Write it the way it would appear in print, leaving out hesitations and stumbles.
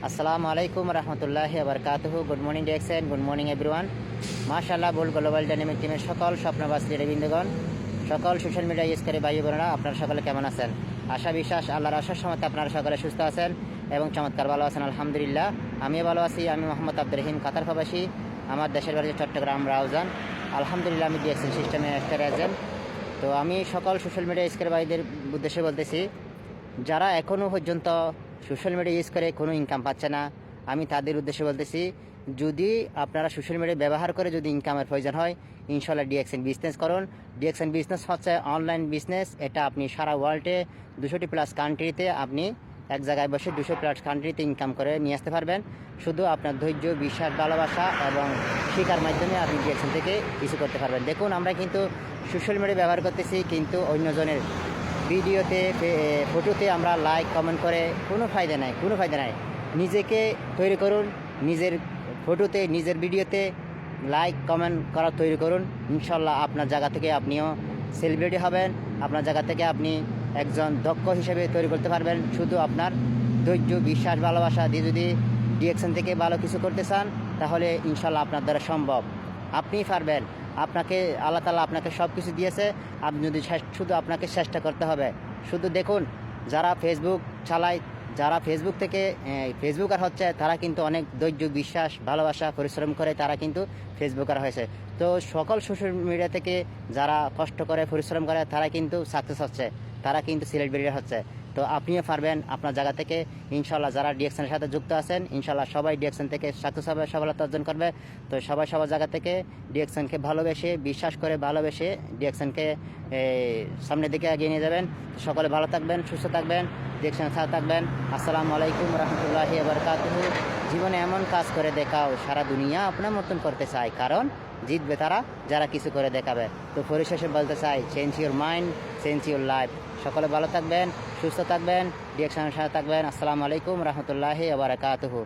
আসসালামু আলাইকুম রহমতুল্লাহি বারকাতুহু। Good morning DXN, good morning everyone. মাশাআল্লাহ, বোল্ড গ্লোবাল ডাইনামিক টিমের সকল স্বপ্নবাজ লিডারবৃন্দগণ, সকল সোশ্যাল মিডিয়া ইউজ করে ভাই বোনেরা, আপনারা সকলে কেমন আছেন? আশা বিশ্বাস আল্লাহর আশার সময় আপনারা সকলে সুস্থ আছেন এবং চমৎকার ভালো আছেন। আলহামদুলিল্লাহ, আমিও ভালো আছি। আমি মোহাম্মদ আব্দুর রহিম, কাতার প্রবাসী। আমার দেশের বাড়ি চট্টগ্রাম রাউজান। আলহামদুলিল্লাহ, আমি ডিএক্সএন সিস্টেমে স্টার এজেন্ট। তো আমি সকল সোশ্যাল মিডিয়া ইউজ করে ভাইদের উদ্দেশ্যে বলতেছি, যারা এখনও পর্যন্ত সোশ্যাল মিডিয়া ইউজ করে কোনো ইনকাম পাচ্ছে না, আমি তাদের উদ্দেশ্যে বলতেছি, যদি আপনারা সোশ্যাল মিডিয়া ব্যবহার করে যদি ইনকামের প্রয়োজন হয়, ইনশাল্লাহ ডিএক্সএন বিজনেস করুন। ডিএক্সএন বিজনেস হচ্ছে অনলাইন বিজনেস। এটা আপনি সারা ওয়ার্ল্ডে 200+ কান্ট্রিতে আপনি এক জায়গায় বসে 200+ কান্ট্রিতে ইনকাম করে নিয়ে আসতে পারবেন। শুধু আপনার ধৈর্য, বিশ্বাস, ভালোবাসা এবং শিক্ষার মাধ্যমে আপনি ডিএক্সএন থেকে কিছু করতে পারবেন। দেখুন, আমরা কিন্তু সোশ্যাল মিডিয়া ব্যবহার করতেছি, কিন্তু অন্যজনের ভিডিওতে, ফটোতে আমরা লাইক কমেন্ট করে কোনো ফায়দা নাই। নিজেকে তৈরি করুন, নিজের ফটোতে, নিজের ভিডিওতে লাইক কমেন্ট করা তৈরি করুন। ইনশাল্লাহ আপনার জায়গা থেকে আপনিও সেলিব্রিটি হবেন। আপনার জায়গা থেকে আপনি একজন দক্ষ হিসেবে তৈরি করতে পারবেন। শুধু আপনার ধৈর্য, বিশ্বাস, ভালোবাসা দিয়ে যদি ডিএক্সএন থেকে ভালো কিছু করতে চান, তাহলে ইনশাল্লাহ আপনার দ্বারা সম্ভব। আপনি পারবেন। আপনাকে আল্লাহ তাআলা আপনাকে সব কিছু দিয়েছে, আপনি যদি শুধু আপনাকে চেষ্টা করতে হবে। শুধু দেখুন, যারা ফেসবুক চালায়, যারা ফেসবুক থেকে ফেসবুকার হচ্ছে, তারা কিন্তু অনেক ধৈর্য, বিশ্বাস, ভালোবাসা, পরিশ্রম করে তারা কিন্তু ফেসবুকার হয়েছে। তো সকল সোশ্যাল মিডিয়া থেকে যারা কষ্ট করে, পরিশ্রম করে, তারা কিন্তু সাকসেস হচ্ছে, তারা কিন্তু সেলিব্রিটি হচ্ছে। তো আপনিও পারবেন আপনার জায়গা থেকে। ইনশাল্লাহ যারা ডিএক্সএনের সাথে যুক্ত আছেন, ইনশাল্লাহ সবাই ডিএক্সএন থেকে সাকসেস হবে, সফলতা অর্জন করবে। তো সবাই সবার জায়গা থেকে ডিএক্সএনকে ভালোবেসে, বিশ্বাস করে ভালোবেসে ডিএক্সএনকে সামনের দিকে এগিয়ে নিয়ে যাবেন। সকলে ভালো থাকবেন, সুস্থ থাকবেন, ডিএক্সএনের সাথে থাকবেন। আসসালামু আলাইকুম রহমতুল্লাহি বারকাতুহু। জীবনে এমন কাজ করে দেখাও, সারা দুনিয়া আপনার মতন করতে চায়, কারণ জিতবে তারা যারা কিছু করে দেখাবে। তো পরিশেষে বলতে চাই, change your mind, change your life. সকলে ভালো থাকবেন, সুস্থ থাকবেন, ডিএক্সএনের সাথে থাকবেন। আসসালামু আলাইকুম রহমতুল্লাহি বারকাতুহু।